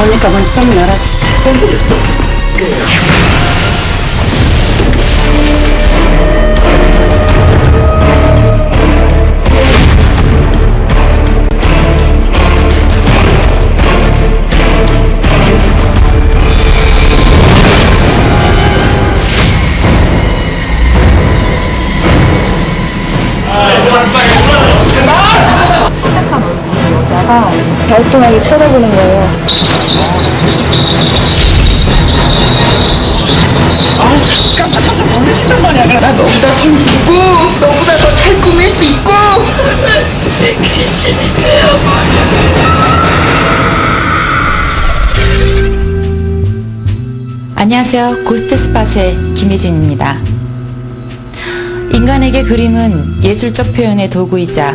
나오니까 번쩍 날았어. 여자가 갸우뚱하게 쳐다보는 거예요. 아우 잠깐 깜짝 놀랬단 말이야. 나 너보다 더 묻고 너보다 더 잘 꾸밀 수 있고 내 귀신이 되어버려. 안녕하세요. 고스트스팟의 김혜진입니다. 인간에게 그림은 예술적 표현의 도구이자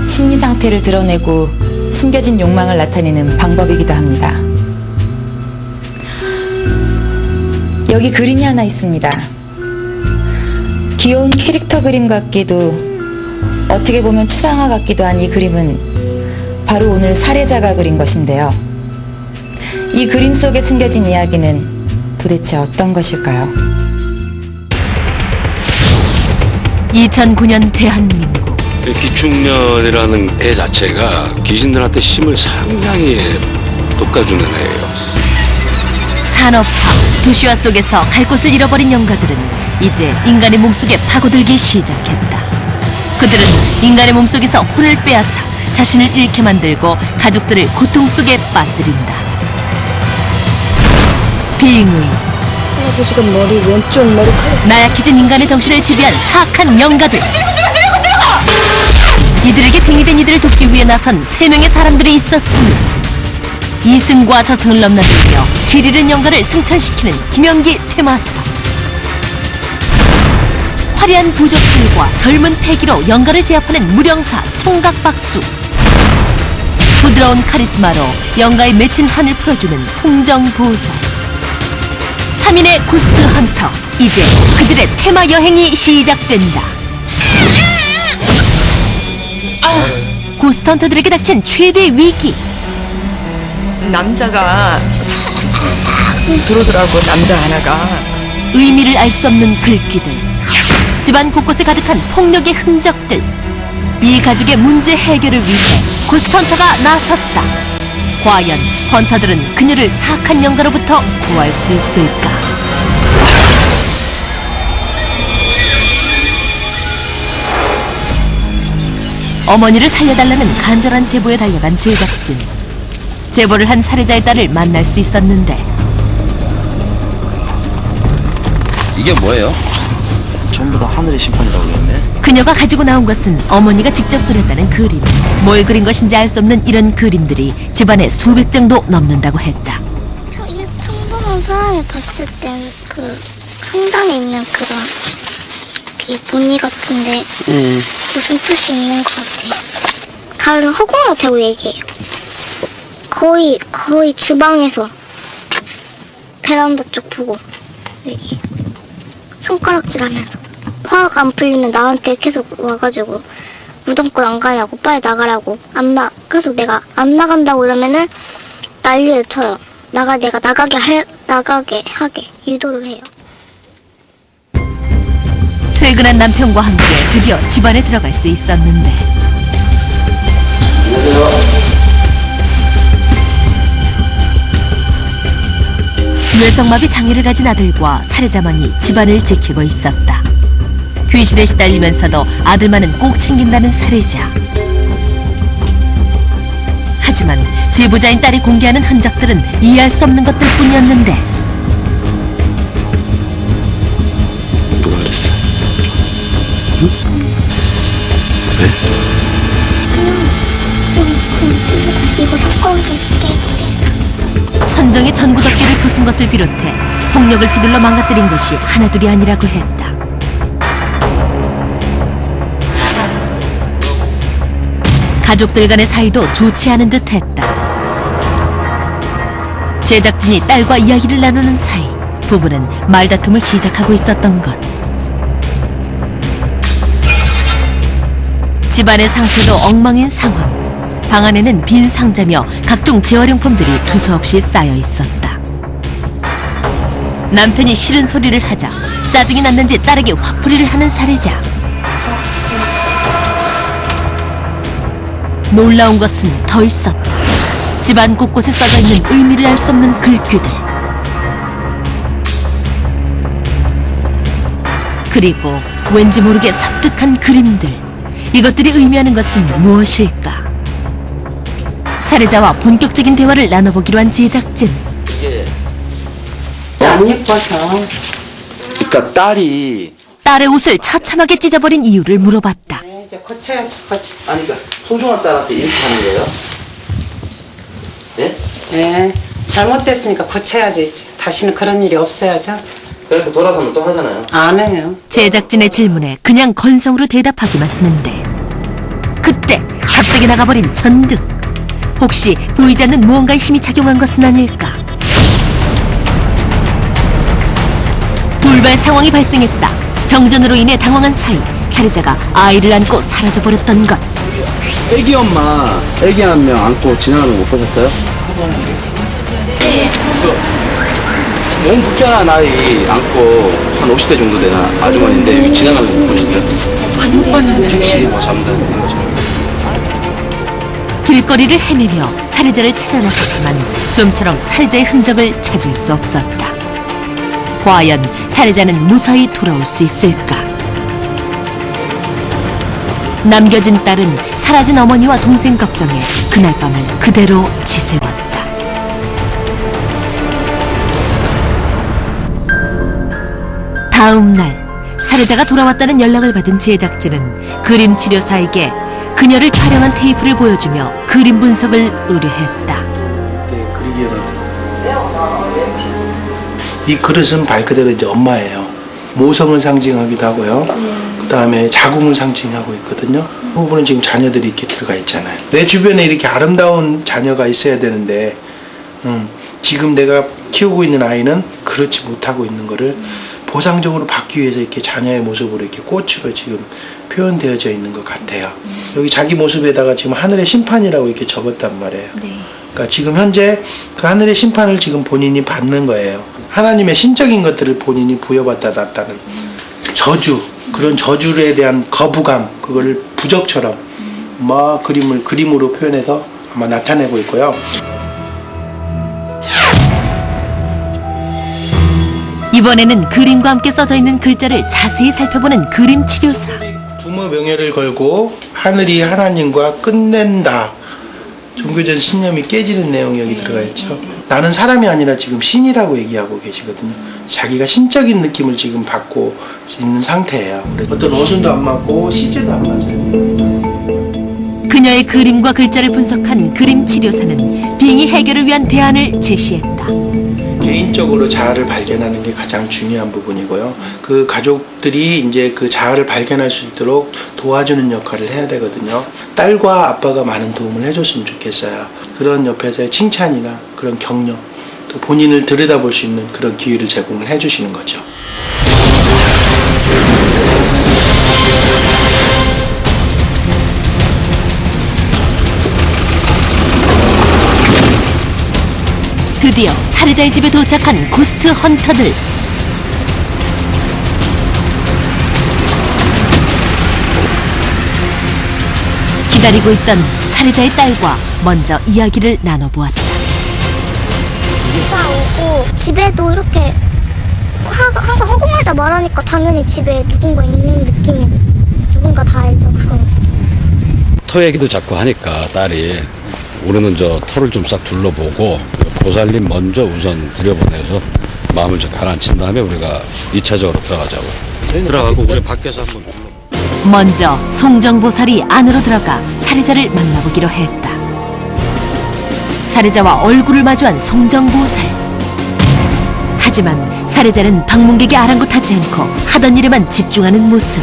심리 상태를 드러내고 숨겨진 욕망을 나타내는 방법이기도 합니다. 여기 그림이 하나 있습니다. 귀여운 캐릭터 그림 같기도 어떻게 보면 추상화 같기도 한 이 그림은 바로 오늘 살해자가 그린 것인데요. 이 그림 속에 숨겨진 이야기는 도대체 어떤 것일까요? 2009년 대한민국. 기축년이라는 애 자체가 귀신들한테 힘을 상당히 돋궈주는 애예요. 산업화, 도시화 속에서 갈 곳을 잃어버린 영가들은 이제 인간의 몸속에 파고들기 시작했다. 그들은 인간의 몸속에서 혼을 빼앗아 자신을 잃게 만들고 가족들을 고통 속에 빠뜨린다. 빙의, 지금 머리 왼쪽 머리카락 나약해진 인간의 정신을 지배한 사악한 영가들. 이들에게 빙의된 이들을 돕기 위해 나선 3명의 사람들이 있었으니 이승과 저승을 넘나들며 길 잃은 영가를 승천시키는 김연기 퇴마사. 화려한 부족들과 젊은 패기로 영가를 제압하는 무령사 총각박수. 부드러운 카리스마로 영가의 맺힌 한을 풀어주는 송정보석. 3인의 고스트 헌터. 이제 그들의 테마 여행이 시작된다. 고스트 헌터들에게 닥친 최대 위기. 남자가 싹 들어오더라고. 남자 하나가 의미를 알 수 없는 글귀들. 집안 곳곳에 가득한 폭력의 흔적들. 이 가족의 문제 해결을 위해 고스트 헌터가 나섰다. 과연 헌터들은 그녀를 사악한 영가로부터 구할 수 있을까? 어머니를 살려달라는 간절한 제보에 달려간 제작진. 제보를 한 살해자의 딸을 만날 수 있었는데 이게 뭐예요? 전부 다 하늘의 심판이라고 그랬네. 그녀가 가지고 나온 것은 어머니가 직접 그렸다는 그림. 뭘 그린 것인지 알 수 없는 이런 그림들이 집안에 수백 장도 넘는다고 했다. 평범한 사람이 봤을 땐 그 성당에 있는 그런 그 무늬 같은데 무슨 뜻이 있는 것 같아요. 다른 허공도 되고 얘기해요. 거의 주방에서 베란다 쪽 보고 얘기. 손가락질하면서 화가 안 풀리면 나한테 계속 와가지고 무덤굴 안 가냐고 빨리 나가라고 계속 내가 안 나간다고 그러면은 난리를 쳐요. 내가 나가게 하게 유도를 해요. 퇴근한 남편과 함께 드디어 집안에 들어갈 수 있었는데 뇌성마비 장애를 가진 아들과 살해자만이 집안을 지키고 있었다. 귀신에 시달리면서도 아들만은 꼭 챙긴다는 살해자. 하지만 제보자인 딸이 공개하는 흔적들은 이해할 수 없는 것들 뿐이었는데 누가 그랬어? 응? 왜? 이거 효과를 줄게. 천정의 전구덮개를 부순 것을 비롯해 폭력을 휘둘러 망가뜨린 것이 하나둘이 아니라고 했다. 가족들 간의 사이도 좋지 않은 듯 했다. 제작진이 딸과 이야기를 나누는 사이 부부는 말다툼을 시작하고 있었던 것. 집안의 상태도 엉망인 상황. 방 안에는 빈 상자며 각종 재활용품들이 두서없이 쌓여 있었다. 남편이 싫은 소리를 하자 짜증이 났는지 딸에게 화풀이를 하는 살해자. 놀라운 것은 더 있었다. 집안 곳곳에 써져 있는 의미를 알 수 없는 글귀들. 그리고 왠지 모르게 섬뜩한 그림들. 이것들이 의미하는 것은 무엇일까? 살해자와 본격적인 대화를 나눠보기로 한 제작진. 안 예뻐서. 그러니까 딸이 딸의 옷을 처참하게 찢어버린 이유를 물어봤다. 이제 고쳐야지, 고치. 아니 그러니까 소중한 딸한테 이렇게 하는 거예요? 예? 네, 잘못됐으니까 고쳐야지. 다시는 그런 일이 없어야죠. 그러니까 돌아서면 또 하잖아요. 안 해요. 제작진의 질문에 그냥 건성으로 대답하기만 했는데 그때 갑자기 나가버린 전등. 혹시 보이지 않는 무언가의 힘이 작용한 것은 아닐까? 돌발 상황이 발생했다. 정전으로 인해 당황한 사이 살해자가 아이를 안고 사라져버렸던 것. 애기 엄마, 애기 한 명 안고 지나가는 거 못 보셨어요? 몸 불편한 아이 안고 한 50대 정도 되나 아주머니인데 여기 지나가는 거 못 보셨어요? 택시 뭐 잘못된 거죠. 길거리를 헤매며 살해자를 찾아 나섰지만 좀처럼 살해자의 흔적을 찾을 수 없었다. 과연 살해자는 무사히 돌아올 수 있을까? 남겨진 딸은 사라진 어머니와 동생 걱정에 그날 밤을 그대로 지새웠다. 다음 날 살해자가 돌아왔다는 연락을 받은 제작진은 그림 치료사에게 그녀를 촬영한 테이프를 보여주며 그림 분석을 의뢰했다. 네, 그리기는 이 그릇은 말 그대로 이제 엄마예요. 모성을 상징하기도 하고요. 그 다음에 자궁을 상징하고 있거든요. 그 부분은 지금 자녀들이 이렇게 들어가 있잖아요. 내 주변에 이렇게 아름다운 자녀가 있어야 되는데 지금 내가 키우고 있는 아이는 그렇지 못하고 있는 거를 보상적으로 받기 위해서 이렇게 자녀의 모습으로 이렇게 꽃으로 지금 표현되어져 있는 것 같아요. 여기 자기 모습에다가 지금 하늘의 심판이라고 이렇게 적었단 말이에요. 그러니까 지금 현재 그 하늘의 심판을 지금 본인이 받는 거예요. 하나님의 신적인 것들을 본인이 부여받았다는 저주, 그런 저주에 대한 거부감, 그걸 부적처럼 막 그림으로 표현해서 아마 나타내고 있고요. 이번에는 그림과 함께 써져 있는 글자를 자세히 살펴보는 그림 치료사. 부모 명예를 걸고 하늘이 하나님과 끝낸다. 종교적 신념이 깨지는 내용이 여기 들어가 있죠. 나는 사람이 아니라 지금 신이라고 얘기하고 계시거든요. 자기가 신적인 느낌을 지금 받고 있는 상태예요. 어떤 어순도 안 맞고 시제도 안 맞아요. 그녀의 그림과 글자를 분석한 그림 치료사는 빙의 해결을 위한 대안을 제시했다. 개인적으로 자아를 발견하는 게 가장 중요한 부분이고요. 그 가족들이 이제 그 자아를 발견할 수 있도록 도와주는 역할을 해야 되거든요. 딸과 아빠가 많은 도움을 해줬으면 좋겠어요. 그런 옆에서의 칭찬이나 그런 격려, 또 본인을 들여다볼 수 있는 그런 기회를 제공을 해주시는 거죠. 드디어 살해자의 집에 도착한 고스트 헌터들. 기다리고 있던 살해자의 딸과 먼저 이야기를 나눠보았다. 오고 집에도 이렇게 항상 허공에다 말하니까 당연히 집에 누군가 있는 느낌이 누군가 다 알죠. 그건. 터 얘기도 자꾸 하니까 딸이 우리는 저 터를 좀 싹 둘러보고 보살님 먼저 우선 들여보내서 마음을 좀 가라앉힌 다음에 우리가 2차적으로 들어가자고. 들어가고 우리 밖에서 한번 둘러보고. 먼저 송정보살이 안으로 들어가 살해자를 만나보기로 했다. 살해자와 얼굴을 마주한 송정보살. 하지만 살해자는 방문객이 아랑곳하지 않고 하던 일에만 집중하는 모습.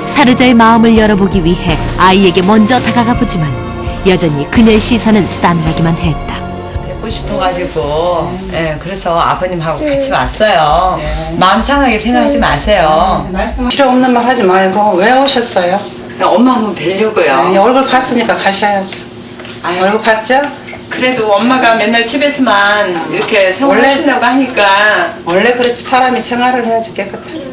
살해자의 마음을 열어보기 위해 아이에게 먼저 다가가 보지만 여전히 그녀의 시선은 싸늘하기만 했다. 뵙고 싶어가지고 그래서 아버님하고 같이 왔어요. 마음 상하게 생각하지 마세요. 말씀 필요 없는 말 하지 말고 왜 오셨어요? 그냥 엄마 한번 뵈려고요. 얼굴 봤으니까 가셔야죠. 월급 받죠? 그래도 엄마가 맨날 집에서만 이렇게 생활하신다고 하니까 원래 그렇지. 사람이 생활을 해야지 깨끗하게.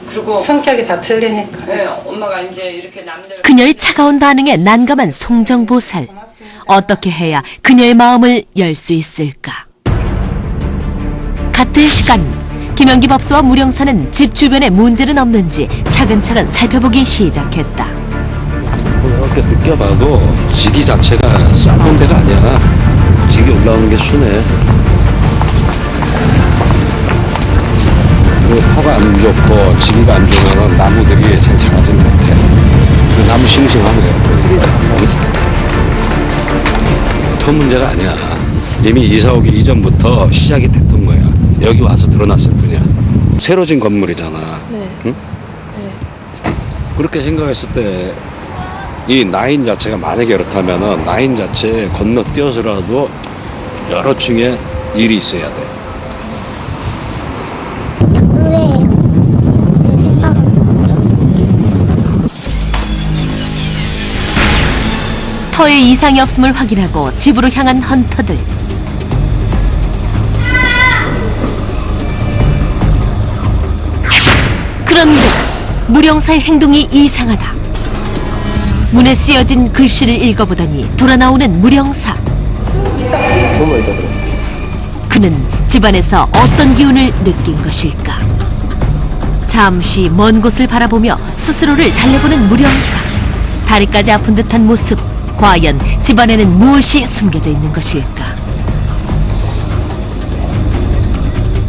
그리고 성격이 다 틀리니까. 네, 엄마가 이제 이렇게 남들 그녀의 차가운 반응에 난감한 송정보살. 어떻게 해야 그녀의 마음을 열 수 있을까? 같은 시간 김영기 법사와 무령사는 집 주변에 문제는 없는지 차근차근 살펴보기 시작했다. 이렇게 느껴봐도 지기 자체가 싼 데가 아니야. 지기 올라오는 게 순해. 그리고 터가 안 좋고 지기가 안 좋으면 나무들이 잘 자라지 못해. 그 나무 싱싱하네요. 터 문제가 아니야. 이미 이사 오기 이전부터 시작이 됐던 거야. 여기 와서 드러났을 뿐이야. 새로 진 건물이잖아. 응? 그렇게 생각했을 때 이 라인 자체가 만약에 그렇다면은 라인 자체에 건너뛰어서라도 여러 층에 일이 있어야 돼. 의외예요. 제 생각은. 터에 이상이 없음을 확인하고 집으로 향한 헌터들. 그런데 무령사의 행동이 이상하다. 문에 쓰여진 글씨를 읽어보더니 돌아 나오는 무령사. 그는 집안에서 어떤 기운을 느낀 것일까? 잠시 먼 곳을 바라보며 스스로를 달래보는 무령사. 다리까지 아픈 듯한 모습. 과연 집안에는 무엇이 숨겨져 있는 것일까?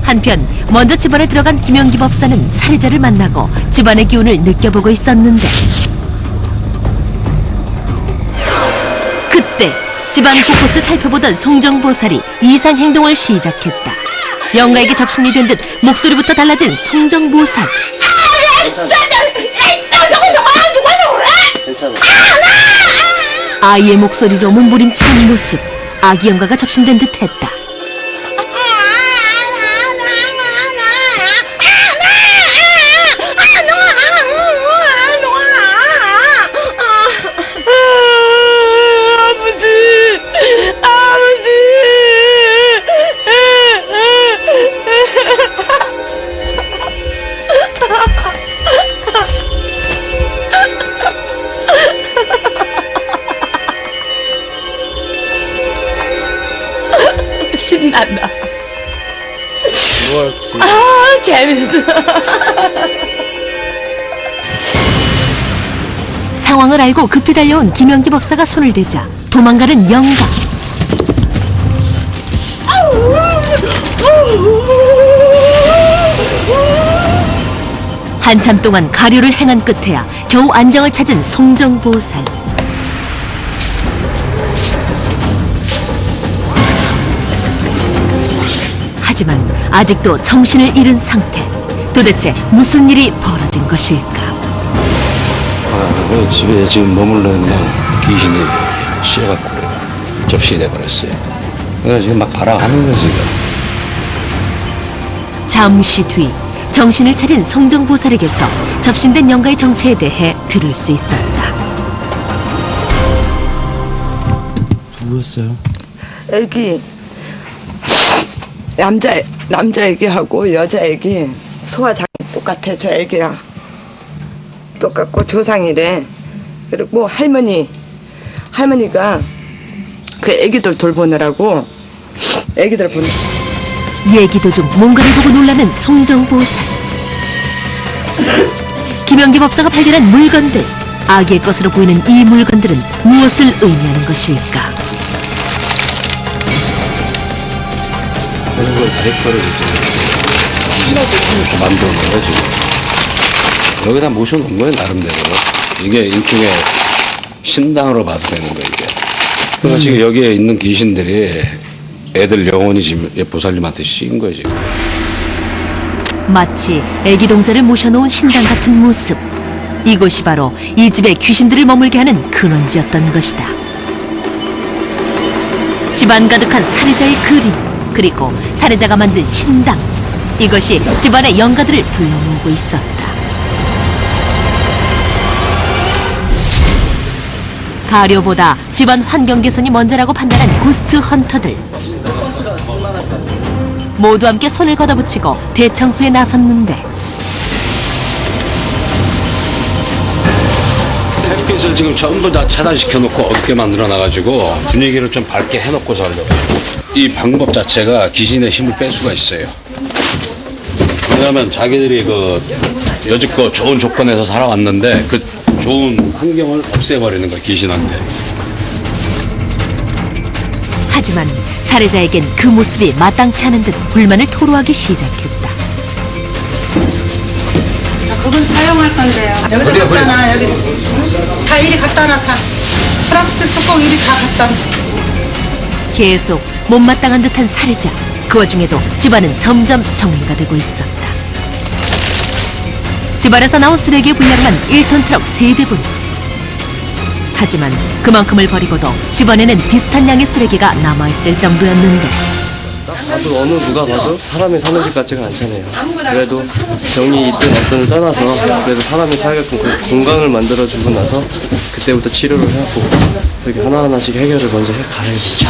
한편 먼저 집안에 들어간 김영기 법사는 살해자를 만나고 집안의 기운을 느껴보고 있었는데 그때 집안 곳곳을 살펴보던 성정보살이 이상 행동을 시작했다. 영가에게 접신이 된 듯 목소리부터 달라진 성정보살. 아이의 목소리로 몸부림치는 모습. 아기 영가가 접신된 듯 했다. 신난다. 재밌어. 상황을 알고 급히 달려온 김영기 법사가 손을 대자 도망가는 영가. 한참 동안 가료를 행한 끝에야 겨우 안정을 찾은 송정보살. 하지만 아직도 정신을 잃은 상태. 도대체 무슨 일이 벌어진 것일까? 집에 지금 머물러 있는 귀신이 씌어갖고 접시돼 버렸어요. 그래서 지금 막 발악하는 거지. 잠시 뒤 정신을 차린 성정보살에게서 접신된 영가의 정체에 대해 들을 수 있었다. 누구였어요? 애기 남자 애기하고 여자 애기 소화장 똑같아. 저 애기랑 똑같고 조상이래. 그리고 할머니가 그 애기들 돌보느라고 애기들 보내. 얘기 도중 뭔가를 보고 놀라는 송정보살. 김영기 법사가 발견한 물건들. 아기의 것으로 보이는 이 물건들은 무엇을 의미하는 것일까? 그런 걸 데코를 만들어 놓은 거지. 여기다 모셔놓은 거예요, 나름대로. 이게 일종의 신당으로 봐도 되는 거예요, 이게. 그러니까 지금 여기에 있는 귀신들이 애들 영혼이 지금 보살님한테 씌인 거예요, 지금. 마치 애기 동자를 모셔놓은 신당 같은 모습. 이곳이 바로 이 집에 귀신들을 머물게 하는 근원지였던 것이다. 집안 가득한 살해자의 그림, 그리고 살해자가 만든 신당. 이것이 집안의 영가들을 불러모으고 있었다. 가료보다 집안 환경 개선이 먼저라고 판단한 고스트 헌터들. 모두 함께 손을 걷어붙이고 대청소에 나섰는데 햇빛을 지금 전부 다 차단시켜놓고 어둡게 만들어놔가지고 분위기를 좀 밝게 해놓고 살려고. 이 방법 자체가 귀신의 힘을 뺄 수가 있어요. 왜냐하면 자기들이 그 여지껏 좋은 조건에서 살아왔는데 그 좋은 환경을 없애버리는 거야, 귀신한테. 하지만 살해자에겐 그 모습이 마땅치 않은 듯 불만을 토로하기 시작했다. 자, 그건 사용할 건데요. 여기다 갖다 놔, 여기. 다 이리 갖다 놔, 다. 플라스틱 뚜껑 이리 다 갖다 놔. 계속 못마땅한 듯한 살해자. 그 와중에도 집안은 점점 정리가 되고 있었다. 집안에서 나온 쓰레기의 분량만 1톤 트럭 3대분. 하지만 그만큼을 버리고도 집안에는 비슷한 양의 쓰레기가 남아있을 정도였는데 봐도 어느 누가 봐도 사람이 사는 집 같지가 않잖아요. 그래도 병이 있든 없든을 떠나서 그래도 사람이 살게끔 그 공간을 만들어주고 나서 그때부터 치료를 해갖고 이렇게 하나하나씩 해결을 먼저 가해주죠.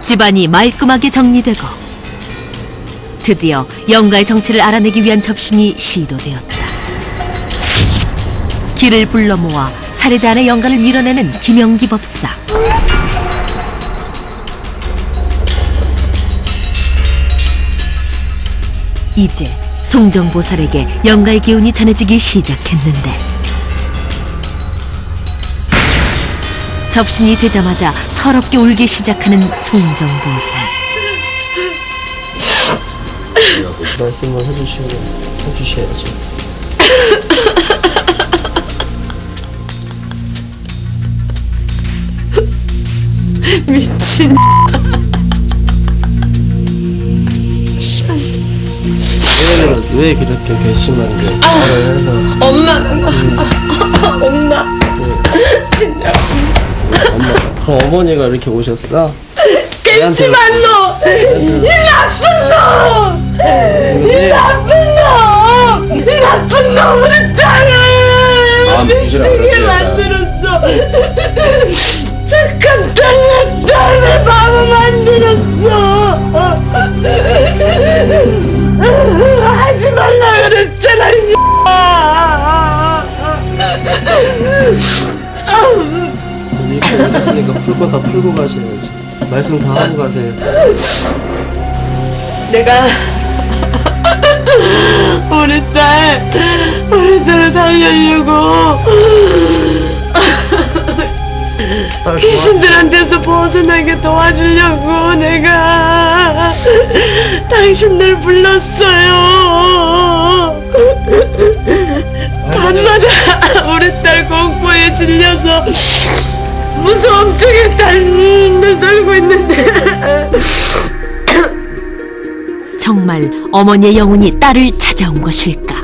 집안이 말끔하게 정리되고 드디어 영가의 정체를 알아내기 위한 접신이 시도되었다. 길을 불러 모아 살해자 안의 영가를 밀어내는 김영기 법사. 이제 송정보살에게 영가의 기운이 전해지기 시작했는데 접신이 되자마자 서럽게 울기 시작하는 송정보살. 말씀을 해주셔야죠. 미친. 얘네들은 왜 그렇게 괘씸한데? 엄마. 진짜. 그럼 어머니가 이렇게 오셨어? 괘씸한 놈! 이 나쁜 놈! 이 나쁜 놈! 이 나쁜 놈을 따라! 마음 부시라 미치게 그랬지, 만들었어! 착한 딸이었다! 내 마음을 만들었어! 하지 말라 그랬잖아, 이 이렇게 오셨으니까 풀 거 다 풀고 가셔야지. 말씀 다 하고 가세요. 내가 우리 딸을 살려려고 귀신들한테서 벗어나게 도와주려고 내가 당신들 불렀어요. 밤마다 우리 딸 공포에 질려서 무서움 쪽에 딸을 떨고 있는데 정말 어머니의 영혼이 딸을 찾아온 것일까?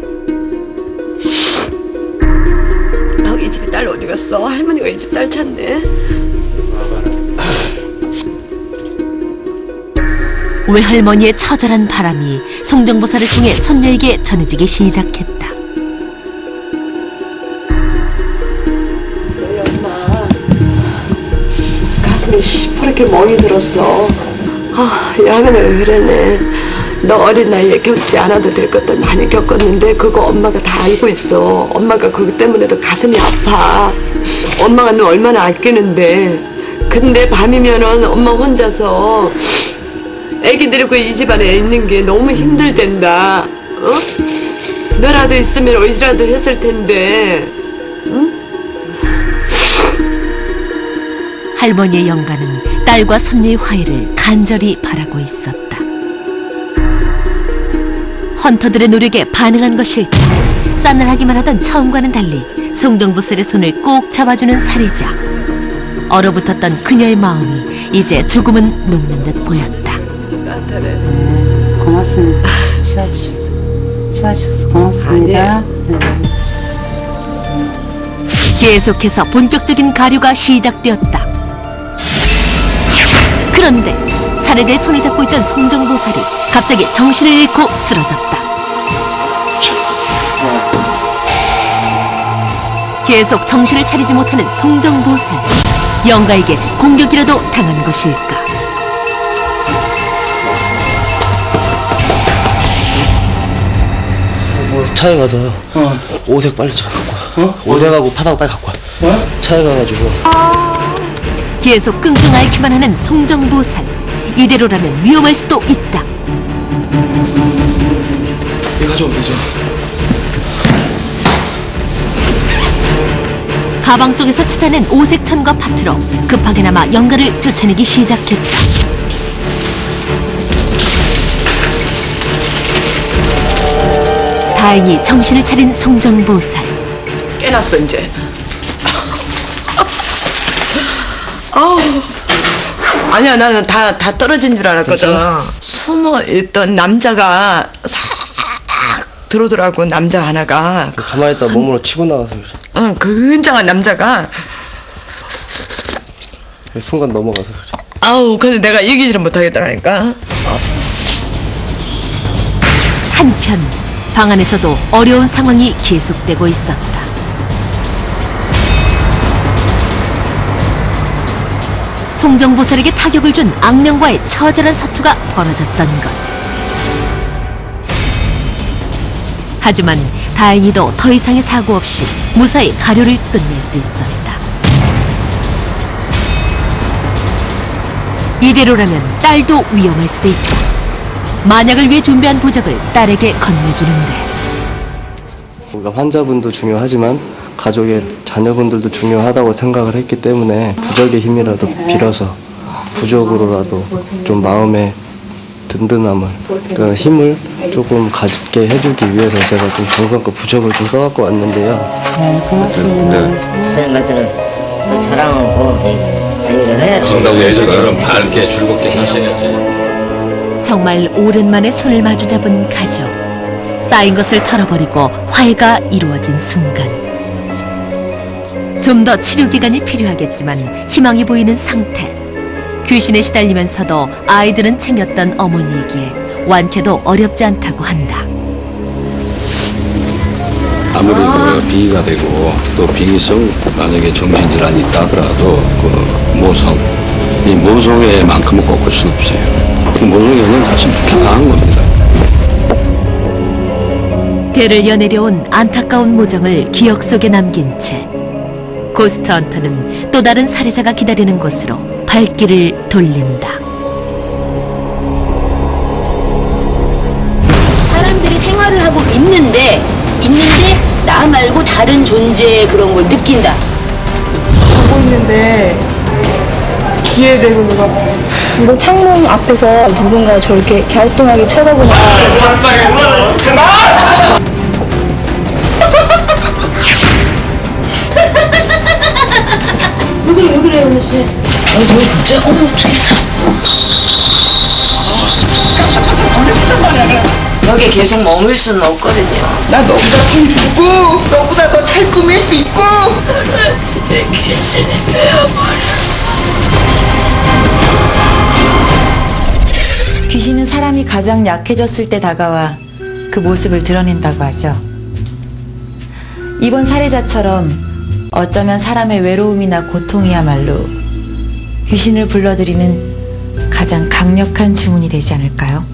이 집에 딸 어디 갔어? 할머니가 이 집 딸 찾네. 외할머니의 처절한 바람이 송정보살을 통해 손녀에게 전해지기 시작했다. 너희 엄마 가슴이 시퍼렇게 멍이 들었어. 이 할머니가 왜 그러네. 너 어린 나이에 겪지 않아도 될 것들 많이 겪었는데 그거 엄마가 다 알고 있어. 엄마가 그것 때문에도 가슴이 아파. 엄마가 너 얼마나 아끼는데. 근데 밤이면은 엄마 혼자서 애기 데리고 이 집안에 있는 게 너무 힘들댄다. 너라도 있으면 어디라도 했을 텐데. 할머니의 영가는 딸과 손녀의 화해를 간절히 바라고 있었다. 헌터들의 노력에 반응한 것일까? 싸늘하기만 하던 처음과는 달리 송정보살의 손을 꼭 잡아주는 살해자. 얼어붙었던 그녀의 마음이 이제 조금은 녹는 듯 보였다. 고맙습니다. 치워주셔서 고맙습니다. 계속해서 본격적인 가료가 시작되었다. 그런데 살해자의 손을 잡고 있던 송정보살이 갑자기 정신을 잃고 쓰러졌다. 계속 정신을 차리지 못하는 송정보살. 영가에게 공격이라도 당한 것일까? 차에 가서 오색 빨리 좀 갖고 와. 오색하고 파다고 빨리 갖고 와. 차에 가가지고. 계속 끙끙 앓기만 하는 송정보살. 이대로라면 위험할 수도 있다. 이거 좀 되죠. 가방 속에서 찾아낸 오색 천과 파트로 급하게나마 영가를 쫓아내기 시작했다. 다행히 정신을 차린 송정보살. 깨났어 이제. 아우. 아니야 나는 다 떨어진 줄 알았거든. 숨어 있던 남자가 싹 들어오더라고. 남자 하나가. 가만히 있다 몸으로 치고 나가서 그래. 응, 굉장한 남자가. 순간 넘어가서 그래. 아우 근데 내가 이기지를 못하겠더라니까. 한편 방 안에서도 어려운 상황이 계속되고 있었다. 송정보살에게 타격을 준 악령과의 처절한 사투가 벌어졌던 것. 하지만 다행히도 더 이상의 사고 없이 무사히 가료를 끝낼 수 있었다. 이대로라면 딸도 위험할 수 있다. 만약을 위해 준비한 보적을 딸에게 건네주는데, 우리가 환자분도 중요하지만 가족의 자녀분들도 중요하다고 생각을 했기 때문에 부적의 힘이라도 빌어서 부적으로라도 좀 마음의 든든함을, 그 힘을 조금 갖게 해주기 위해서 제가 좀 정성껏 부적을 좀 써갖고 왔는데요. 선생님들은 사랑하고 일을 해야지. 정답 예전처럼 밝게 즐겁게 사셔야지. 정말 오랜만에 손을 마주잡은 가족. 쌓인 것을 털어버리고 화해가 이루어진 순간. 좀 더 치료 기간이 필요하겠지만 희망이 보이는 상태. 귀신에 시달리면서도 아이들은 챙겼던 어머니이기에 완쾌도 어렵지 않다고 한다. 아무래도 비위가 되고 또 비위성 만약에 정신질환이 있다 하더라도 그 모성, 이 모성애만큼은 꺾을 수는 없어요. 그 모성애는 사실 무척 강한 겁니다. 대를 이어내려온 안타까운 모정을 기억 속에 남긴 채 고스트 헌터는 또 다른 살해자가 기다리는 곳으로 발길을 돌린다. 사람들이 생활을 하고 있는데 나 말고 다른 존재의 그런 걸 느낀다. 자고 있는데 귀에 대고 누가 이거 창문 앞에서 누군가 저렇게 갸우뚱하게 쳐다보는 왜 그래요, 언니 씨? 진짜, 어떡해. 여기에 계속 머물 수는 없거든요. 나 너보다 더 죽고 너보다 더 잘 꾸밀 수 있고. 집에 귀신이 되어버렸어. 귀신은 사람이 가장 약해졌을 때 다가와 그 모습을 드러낸다고 하죠. 이번 살해자처럼 어쩌면 사람의 외로움이나 고통이야말로 귀신을 불러들이는 가장 강력한 주문이 되지 않을까요?